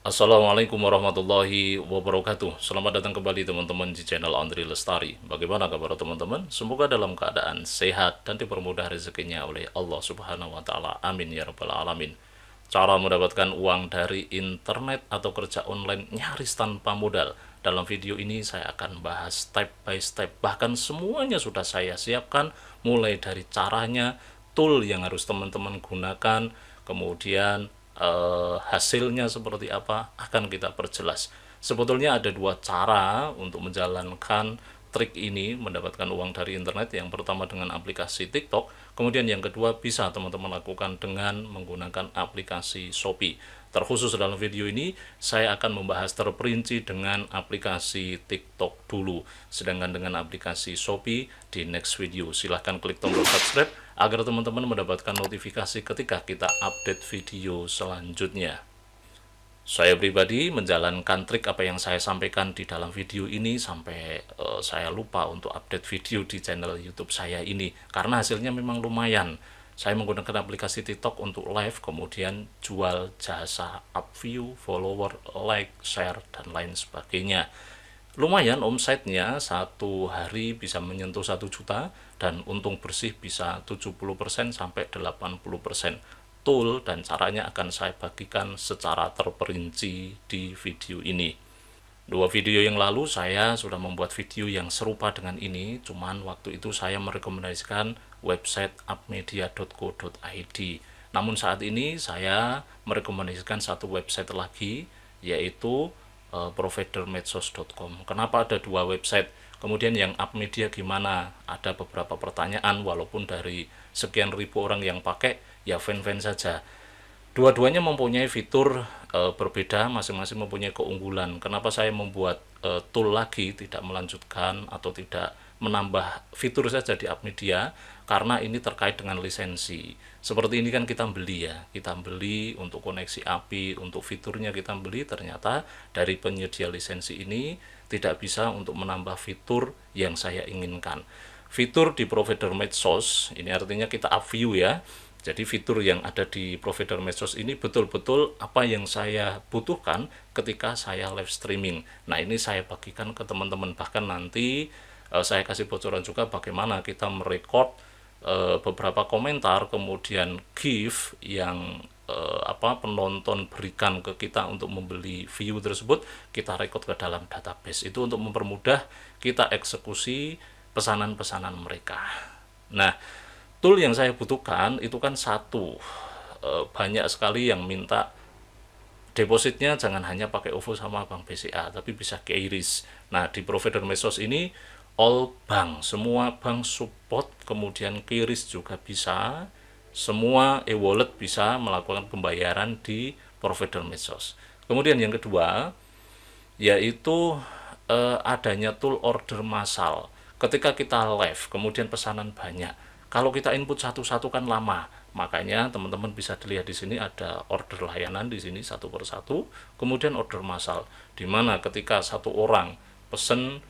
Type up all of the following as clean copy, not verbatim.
Assalamualaikum warahmatullahi wabarakatuh. Selamat datang kembali teman-teman di channel Andri Lestari. Bagaimana kabar teman-teman? Semoga dalam keadaan sehat dan dipermudah rezekinya oleh Allah Subhanahu wa taala. Amin ya rabbal alamin. Cara mendapatkan uang dari internet atau kerja online nyaris tanpa modal. Dalam video ini saya akan bahas step by step. Bahkan semuanya sudah saya siapkan, mulai dari caranya, tool yang harus teman-teman gunakan, kemudian hasilnya seperti apa akan kita perjelas. Sebetulnya ada dua cara untuk menjalankan trik ini mendapatkan uang dari internet. Yang pertama dengan aplikasi TikTok, kemudian yang kedua bisa teman-teman lakukan dengan menggunakan aplikasi Shopee. Terkhusus dalam video ini saya akan membahas terperinci dengan aplikasi TikTok dulu, sedangkan dengan aplikasi Shopee di next video. Silahkan klik tombol subscribe agar teman-teman mendapatkan notifikasi ketika kita update video selanjutnya. Saya pribadi menjalankan trik apa yang saya sampaikan di dalam video ini sampai saya lupa untuk update video di channel YouTube saya ini, karena hasilnya memang lumayan. Saya menggunakan aplikasi TikTok untuk live, kemudian jual jasa up view, follower, like, share, dan lain sebagainya. Lumayan omsetnya satu hari bisa menyentuh 1 juta dan untung bersih bisa 70% sampai 80%. Tool dan caranya akan saya bagikan secara terperinci di video ini. 2 video yang lalu saya sudah membuat video yang serupa dengan ini, cuman waktu itu saya merekomendasikan website upmedia.co.id. Namun saat ini saya merekomendasikan satu website lagi, yaitu providermedsos.com. Kenapa ada 2 website? Kemudian yang Upmedia gimana? Ada beberapa pertanyaan, walaupun dari sekian ribu orang yang pakai, ya fan-fan saja. Dua-duanya mempunyai fitur berbeda, masing-masing mempunyai keunggulan. Kenapa saya membuat tool lagi, tidak melanjutkan atau tidak menambah fitur saja di Upmedia? Karena ini terkait dengan lisensi. Seperti ini kan kita beli ya, kita beli untuk koneksi API, untuk fiturnya kita beli, ternyata dari penyedia lisensi ini tidak bisa untuk menambah fitur yang saya inginkan. Fitur di provider medsos, ini artinya kita up view ya. Jadi fitur yang ada di provider medsos ini betul-betul apa yang saya butuhkan ketika saya live streaming. Nah, ini saya bagikan ke teman-teman. Bahkan nanti saya kasih bocoran juga bagaimana kita merekod beberapa komentar, kemudian gift yang penonton berikan ke kita untuk membeli view tersebut, kita rekod ke dalam database. Itu untuk mempermudah kita eksekusi pesanan-pesanan mereka. Nah, tool yang saya butuhkan itu kan satu, banyak sekali yang minta depositnya jangan hanya pakai OVO sama Bank BCA, tapi bisa QRIS. Nah, di provider medsos ini all bank, semua bank support, kemudian QRIS juga bisa, semua e-wallet bisa melakukan pembayaran di provider medsos. Kemudian yang kedua, yaitu adanya tool order massal. Ketika kita live, kemudian pesanan banyak, kalau kita input satu-satu kan lama. Makanya teman-teman bisa dilihat di sini ada order layanan di sini satu persatu, kemudian order massal, di mana ketika satu orang pesen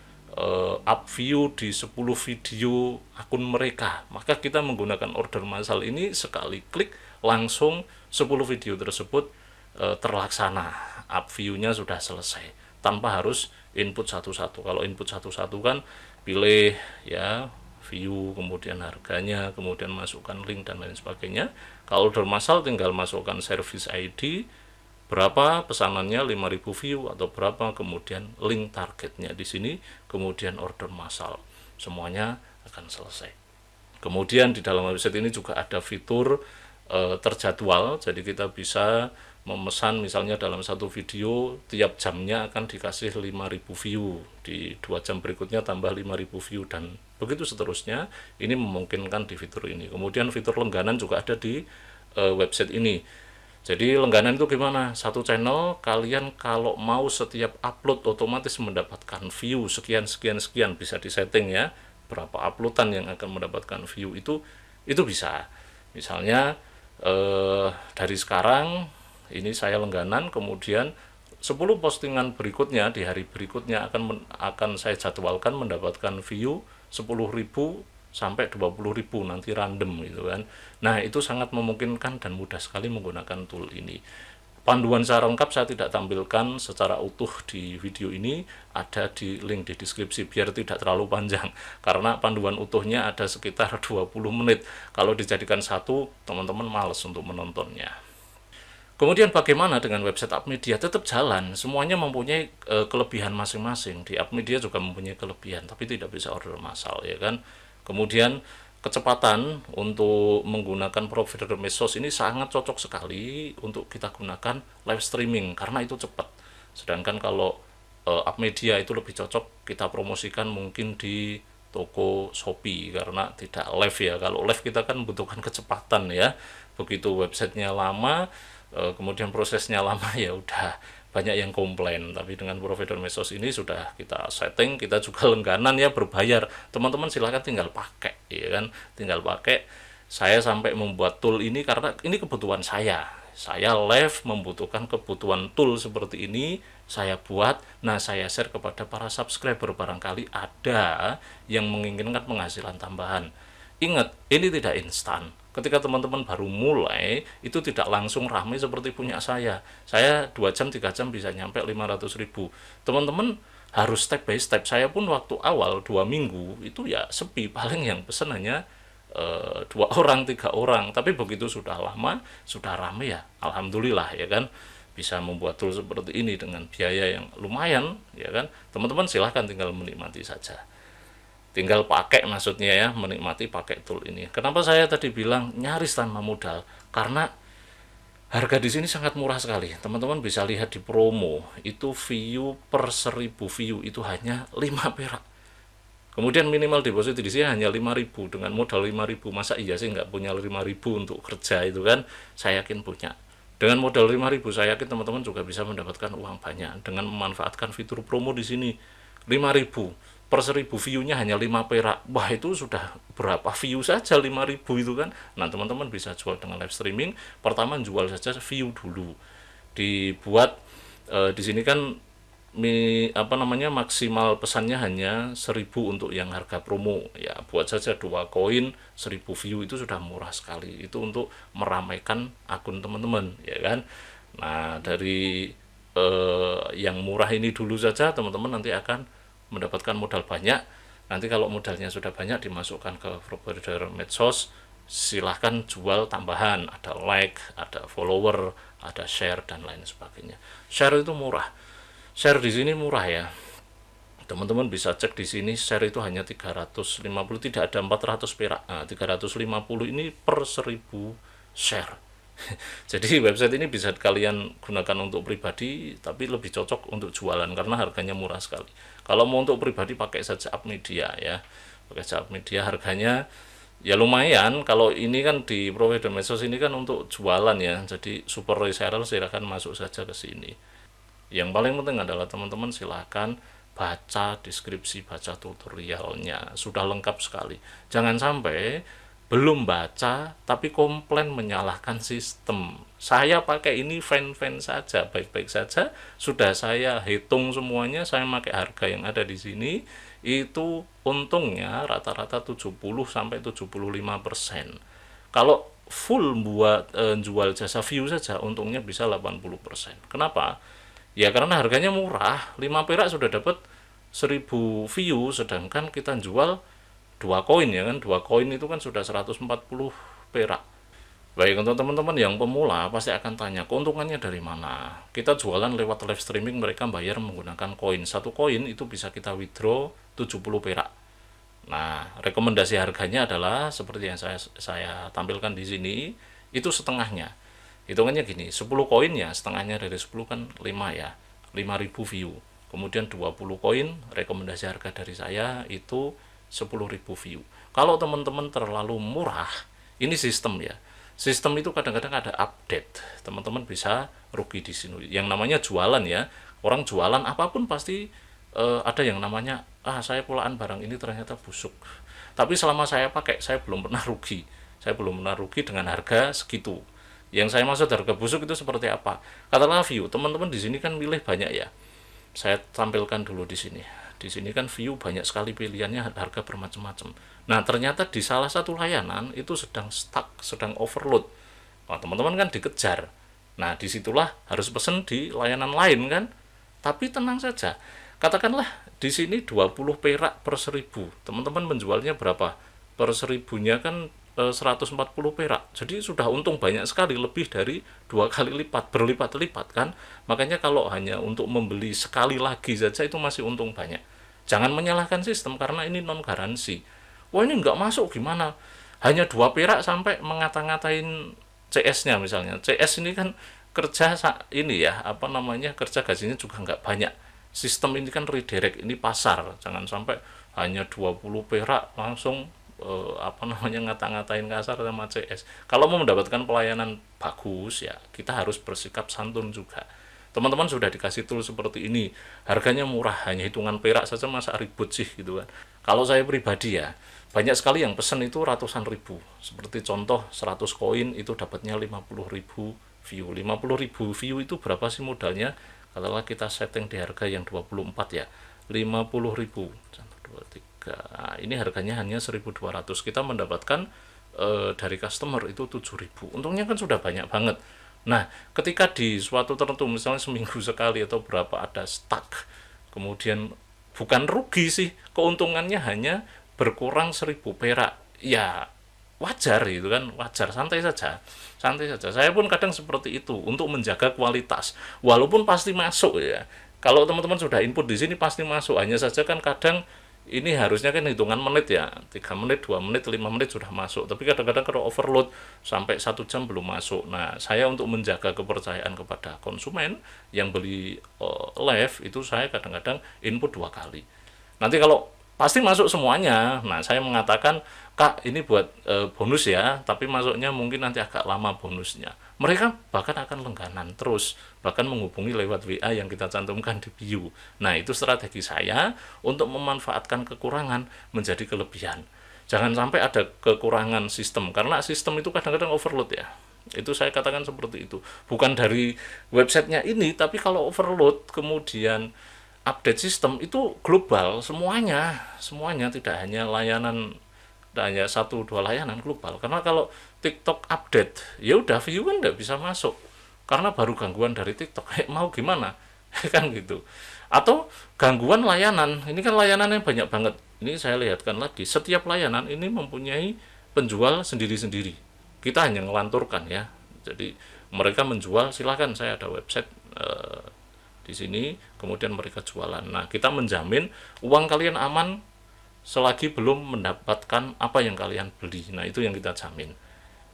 up view di 10 video akun mereka, maka kita menggunakan order massal ini, sekali klik langsung 10 video tersebut terlaksana, up view-nya sudah selesai tanpa harus input satu-satu. Kalau input satu-satu kan pilih ya view, kemudian harganya, kemudian masukkan link dan lain sebagainya. Kalau order massal tinggal masukkan service ID, berapa pesanannya, 5000 view atau berapa, kemudian link targetnya di sini, kemudian order massal, semuanya akan selesai. Kemudian di dalam website ini juga ada fitur terjadwal, jadi kita bisa memesan misalnya dalam satu video tiap jamnya akan dikasih 5000 view, di 2 jam berikutnya tambah 5000 view, dan begitu seterusnya. Ini memungkinkan di fitur ini. Kemudian fitur langganan juga ada di website ini. Jadi langganan itu gimana? Satu channel kalian kalau mau setiap upload otomatis mendapatkan view sekian sekian sekian, bisa disetting ya, berapa uploadan yang akan mendapatkan view itu bisa. Misalnya dari sekarang ini saya langganan, kemudian 10 postingan berikutnya di hari berikutnya akan saya jadwalkan mendapatkan view 10.000 sampai 20.000, nanti random gitu kan. Nah, itu sangat memungkinkan dan mudah sekali menggunakan tool ini. Panduan secara lengkap saya tidak tampilkan secara utuh di video ini, ada di link di deskripsi biar tidak terlalu panjang, karena panduan utuhnya ada sekitar 20 menit. Kalau dijadikan satu, teman-teman males untuk menontonnya. Kemudian bagaimana dengan website Upmedia? Tetap jalan, semuanya mempunyai kelebihan masing-masing. Di Upmedia juga mempunyai kelebihan, tapi tidak bisa order massal, ya kan. Kemudian kecepatan untuk menggunakan provider medsos ini sangat cocok sekali untuk kita gunakan live streaming karena itu cepat. Sedangkan kalau Upmedia itu lebih cocok kita promosikan mungkin di toko Shopee karena tidak live ya. Kalau live kita kan membutuhkan kecepatan ya. Begitu websitenya lama, kemudian prosesnya lama, ya udah banyak yang komplain. Tapi dengan provider medsos ini sudah kita setting, kita juga langganan ya, berbayar. Teman-teman silahkan tinggal pakai, ya kan, tinggal pakai. Saya sampai membuat tool ini karena ini kebutuhan saya live membutuhkan kebutuhan tool seperti ini, saya buat. Nah, saya share kepada para subscriber, barangkali ada yang menginginkan penghasilan tambahan. Ingat, ini tidak instan. Ketika teman-teman baru mulai, itu tidak langsung ramai seperti punya saya. Saya 2 jam, 3 jam bisa nyampe 500.000. Teman-teman harus step by step. Saya pun waktu awal 2 minggu, itu ya sepi. Paling yang pesen hanya 2 orang, 3 orang. Tapi begitu sudah lama, sudah ramai ya, alhamdulillah ya kan. Bisa membuat tool seperti ini dengan biaya yang lumayan, ya kan. Teman-teman silahkan tinggal menikmati saja. Tinggal pakai, maksudnya ya, menikmati pakai tool ini. Kenapa saya tadi bilang nyaris tanpa modal? Karena harga di sini sangat murah sekali. Teman-teman bisa lihat di promo, itu view per 1000 view itu hanya 5 perak. Kemudian minimal deposit di sini hanya 5.000. Dengan modal 5.000, masa iya sih nggak punya 5.000 untuk kerja itu kan? Saya yakin punya. Dengan modal 5.000, saya yakin teman-teman juga bisa mendapatkan uang banyak dengan memanfaatkan fitur promo di sini. 5.000 per 1000 view-nya hanya 5 perak. Wah, itu sudah berapa view saja 5.000 itu kan. Nah, teman-teman bisa jual dengan live streaming. Pertama jual saja view dulu. Dibuat di sini kan maksimal pesannya hanya 1.000 untuk yang harga promo. Ya, buat saja 2 koin 1.000 view itu sudah murah sekali. Itu untuk meramaikan akun teman-teman, ya kan. Nah, dari yang murah ini dulu saja teman-teman nanti akan mendapatkan modal banyak. Nanti kalau modalnya sudah banyak dimasukkan ke provider medsos, silahkan jual tambahan, ada like, ada follower, ada share dan lain sebagainya. Share itu murah. Share di sini murah ya. Teman-teman bisa cek di sini, share itu hanya 350, tidak ada 400 perak. Nah, 350 ini per 1000 share. Jadi website ini bisa kalian gunakan untuk pribadi, tapi lebih cocok untuk jualan karena harganya murah sekali. Kalau mau untuk pribadi pakai saja Upmedia ya, pakai saja Upmedia, harganya ya lumayan. Kalau ini kan di provider medsos ini kan untuk jualan ya, jadi super reseller silahkan masuk saja ke sini. Yang paling penting adalah teman-teman silahkan baca deskripsi, baca tutorialnya, sudah lengkap sekali. Jangan sampai belum baca tapi komplain menyalahkan sistem. Saya pakai ini fan-fan saja, baik-baik saja, sudah saya hitung semuanya, saya pakai harga yang ada di sini, itu untungnya rata-rata 70 sampai 75%. Kalau full buat jual jasa view saja untungnya bisa 80%. Kenapa? Ya karena harganya murah, 5 perak sudah dapat 1000 view, sedangkan kita jual 2 koin ya kan, 2 koin itu kan sudah 140 perak. Baik, untuk teman-teman yang pemula pasti akan tanya keuntungannya dari mana. Kita jualan lewat live streaming, mereka bayar menggunakan koin. 1 koin itu bisa kita withdraw 70 perak. Nah, rekomendasi harganya adalah seperti yang saya tampilkan di sini, itu setengahnya. Hitungannya gini, 10 koin ya, setengahnya dari 10 kan 5 ya, 5.000 view. Kemudian 20 koin, rekomendasi harga dari saya itu 10.000 view. Kalau teman-teman terlalu murah, ini sistem ya. Sistem itu kadang-kadang ada update. Teman-teman bisa rugi di sini. Yang namanya jualan ya. Orang jualan apapun pasti ada yang namanya, saya pulaan barang ini ternyata busuk. Tapi selama saya pakai, saya belum pernah rugi. Saya belum pernah rugi dengan harga segitu. Yang saya maksud harga busuk itu seperti apa? Katakanlah view, teman-teman di sini kan milih banyak ya. Saya tampilkan dulu di sini. Di sini kan view banyak sekali pilihannya, harga bermacam-macam. Nah, ternyata di salah satu layanan itu sedang stuck, sedang overload. Nah, teman-teman kan dikejar. Nah, disitulah harus pesen di layanan lain kan. Tapi tenang saja, katakanlah di sini 20 perak per 1.000, teman-teman menjualnya berapa? Per 1.000-nya kan 140 perak, jadi sudah untung banyak sekali, lebih dari 2 kali lipat, berlipat-lipat kan. Makanya kalau hanya untuk membeli sekali lagi saja itu masih untung banyak. Jangan menyalahkan sistem karena ini non garansi. Wah, ini nggak masuk gimana, hanya 2 perak sampai ngata-ngatain CS-nya. Misalnya CS ini kan kerja ini ya, apa namanya, kerja gajinya juga nggak banyak. Sistem ini kan redirect, ini pasar, jangan sampai hanya 20 perak langsung apa namanya, ngata-ngatain kasar sama CS. Kalau mau mendapatkan pelayanan bagus ya kita harus bersikap santun juga. Teman-teman sudah dikasih tool seperti ini, harganya murah, hanya hitungan perak saja, masa ribut sih gitu kan. Kalau saya pribadi ya, banyak sekali yang pesen itu ratusan ribu. Seperti contoh 100 koin itu dapatnya 50.000 view. 50.000 view itu berapa sih modalnya? Katakanlah kita setting di harga yang 24 ya. 50.000. 1 2 3. Nah, ini harganya hanya 1.200. Kita mendapatkan dari customer itu 7.000. Untungnya kan sudah banyak banget. Nah, ketika di suatu tertentu misalnya seminggu sekali atau berapa ada stuck, kemudian bukan rugi sih, keuntungannya hanya berkurang 1.000 perak. Ya wajar gitu kan, wajar, santai saja. Santai saja. Saya pun kadang seperti itu untuk menjaga kualitas. Walaupun pasti masuk ya. Kalau teman-teman sudah input di sini pasti masuk. Hanya saja kan kadang ini harusnya kan hitungan menit ya, 3 menit, 2 menit, 5 menit sudah masuk, tapi kadang-kadang kalau overload sampai 1 jam belum masuk. Nah, saya untuk menjaga kepercayaan kepada konsumen yang beli live itu, saya kadang-kadang input 2 kali. Nanti kalau pasti masuk semuanya, nah saya mengatakan, Kak ini buat bonus ya, tapi masuknya mungkin nanti agak lama bonusnya. Mereka bahkan akan langganan terus, bahkan menghubungi lewat WA yang kita cantumkan di bio. Nah, itu strategi saya untuk memanfaatkan kekurangan menjadi kelebihan. Jangan sampai ada kekurangan sistem, karena sistem itu kadang-kadang overload ya. Itu saya katakan seperti itu. Bukan dari websitenya ini, tapi kalau overload kemudian update sistem itu global semuanya, semuanya, tidak hanya layanan, tidak hanya 1 2 layanan, global. Karena kalau TikTok update, ya udah view kan nggak bisa masuk karena baru gangguan dari TikTok. Mau gimana? Kan gitu. Atau gangguan layanan, ini kan layanannya banyak banget. Ini saya lihatkan lagi, setiap layanan ini mempunyai penjual sendiri-sendiri. Kita hanya ngelanturkan ya. Jadi mereka menjual, silakan, saya ada website di sini, kemudian mereka jualan. Nah, kita menjamin uang kalian aman selagi belum mendapatkan apa yang kalian beli. Nah, itu yang kita jamin.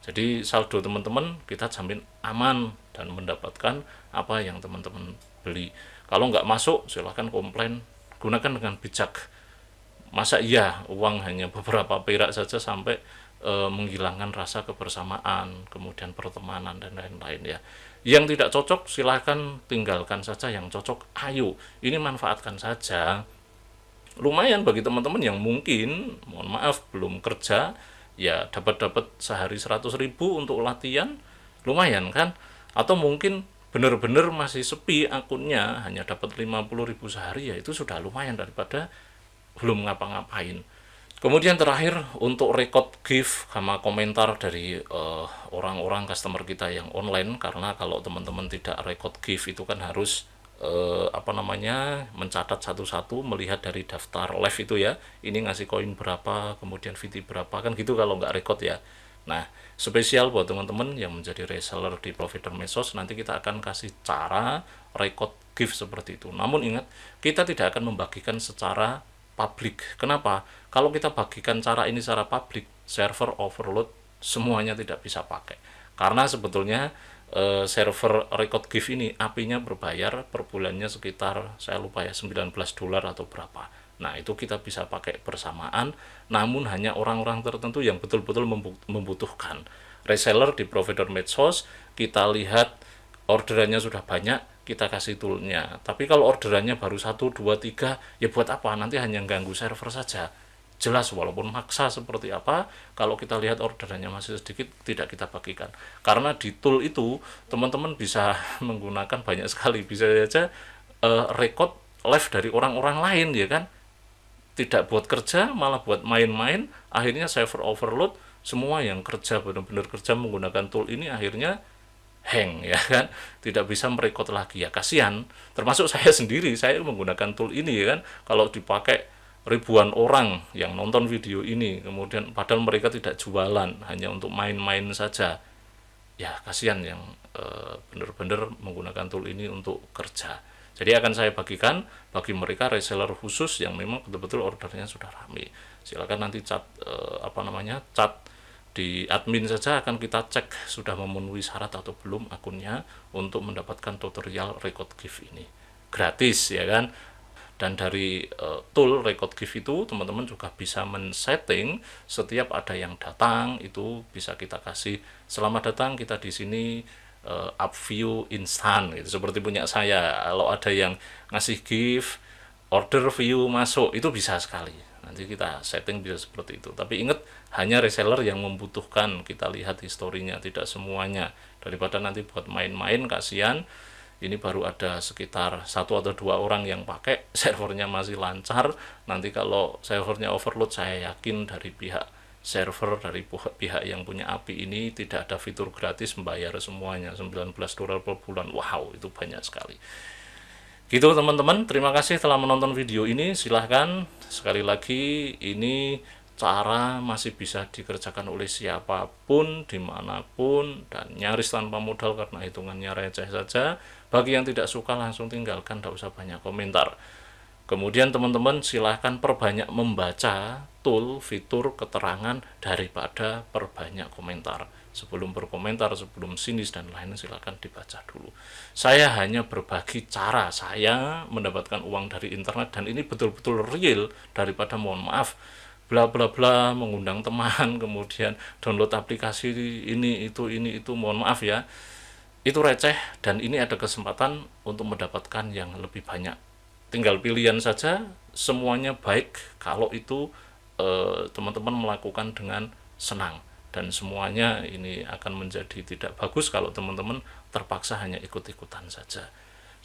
Jadi saldo teman-teman kita jamin aman dan mendapatkan apa yang teman-teman beli. Kalau nggak masuk silahkan komplain, gunakan dengan bijak. Masa iya uang hanya beberapa perak saja sampai menghilangkan rasa kebersamaan, kemudian pertemanan dan lain-lain ya. Yang tidak cocok silahkan tinggalkan saja, yang cocok ayo ini manfaatkan saja. Lumayan bagi teman-teman yang mungkin, mohon maaf, belum kerja, ya dapat sehari 100.000 untuk latihan, lumayan kan. Atau mungkin benar-benar masih sepi akunnya, hanya dapat 50.000 sehari, ya itu sudah lumayan daripada belum ngapa-ngapain. Kemudian terakhir untuk record gift sama komentar dari orang-orang customer kita yang online, karena kalau teman-teman tidak record gift itu kan harus apa namanya, mencatat satu-satu, melihat dari daftar live itu ya, ini ngasih koin berapa, kemudian VT berapa, kan gitu kalau nggak record ya. Nah, spesial buat teman-teman yang menjadi reseller di provider medsos, nanti kita akan kasih cara record gift seperti itu. Namun ingat, kita tidak akan membagikan secara publik. Kenapa? Kalau kita bagikan cara ini secara publik, server overload, semuanya tidak bisa pakai. Karena sebetulnya server record gift ini apinya berbayar per bulannya sekitar, saya lupa ya, $19 atau berapa. Nah, itu kita bisa pakai bersamaan, namun hanya orang-orang tertentu yang betul-betul membutuhkan. Reseller di provider medsos, kita lihat orderannya sudah banyak, kita kasih toolnya. Tapi kalau orderannya baru 1, 2, 3, ya buat apa? Nanti hanya ganggu server saja. Jelas walaupun maksa seperti apa, kalau kita lihat orderannya masih sedikit, tidak kita bagikan. Karena di tool itu teman-teman bisa menggunakan banyak sekali, bisa saja record live dari orang-orang lain ya kan. Tidak buat kerja, malah buat main-main, akhirnya server overload. Semua yang kerja, benar-benar kerja menggunakan tool ini akhirnya hang ya kan, tidak bisa merekod lagi, ya kasihan. Termasuk saya sendiri, saya menggunakan tool ini ya kan, kalau dipakai ribuan orang yang nonton video ini, kemudian padahal mereka tidak jualan, hanya untuk main-main saja, ya kasihan yang benar-benar menggunakan tool ini untuk kerja. Jadi akan saya bagikan bagi mereka reseller khusus yang memang betul-betul ordernya sudah ramai. Silakan nanti chat chat di admin saja, akan kita cek sudah memenuhi syarat atau belum akunnya untuk mendapatkan tutorial record gift ini. Gratis ya kan. Dan dari tool record gift itu teman-teman juga bisa men-setting setiap ada yang datang itu bisa kita kasih selamat datang, kita di sini up view instan gitu, seperti punya saya. Kalau ada yang ngasih gift order view masuk itu bisa sekali, nanti kita setting bisa seperti itu. Tapi ingat, hanya reseller yang membutuhkan kita lihat historinya, tidak semuanya, daripada nanti buat main-main kasihan. Ini baru ada sekitar 1 atau 2 orang yang pakai, servernya masih lancar. Nanti kalau servernya overload, saya yakin dari pihak server, dari pihak yang punya API ini tidak ada fitur gratis membayar semuanya, $19 per bulan. Wow, itu banyak sekali. Gitu teman-teman, terima kasih telah menonton video ini. Silahkan, sekali lagi ini cara masih bisa dikerjakan oleh siapapun, dimanapun, dan nyaris tanpa modal karena hitungannya receh saja. Bagi yang tidak suka langsung tinggalkan, tidak usah banyak komentar. Kemudian teman-teman silahkan perbanyak membaca tool, fitur, keterangan daripada perbanyak komentar. Sebelum berkomentar, sebelum sinis dan lain, silahkan dibaca dulu. Saya hanya berbagi cara saya mendapatkan uang dari internet, dan ini betul-betul real, daripada mohon maaf bla bla bla, mengundang teman, kemudian download aplikasi ini itu, mohon maaf ya, itu receh. Dan ini ada kesempatan untuk mendapatkan yang lebih banyak. Tinggal pilihan saja, semuanya baik kalau itu teman-teman melakukan dengan senang, dan semuanya ini akan menjadi tidak bagus kalau teman-teman terpaksa hanya ikut-ikutan saja.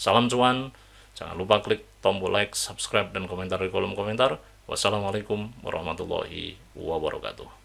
Salam cuan, jangan lupa klik tombol like, subscribe, dan komentar di kolom komentar. Wassalamualaikum warahmatullahi wabarakatuh.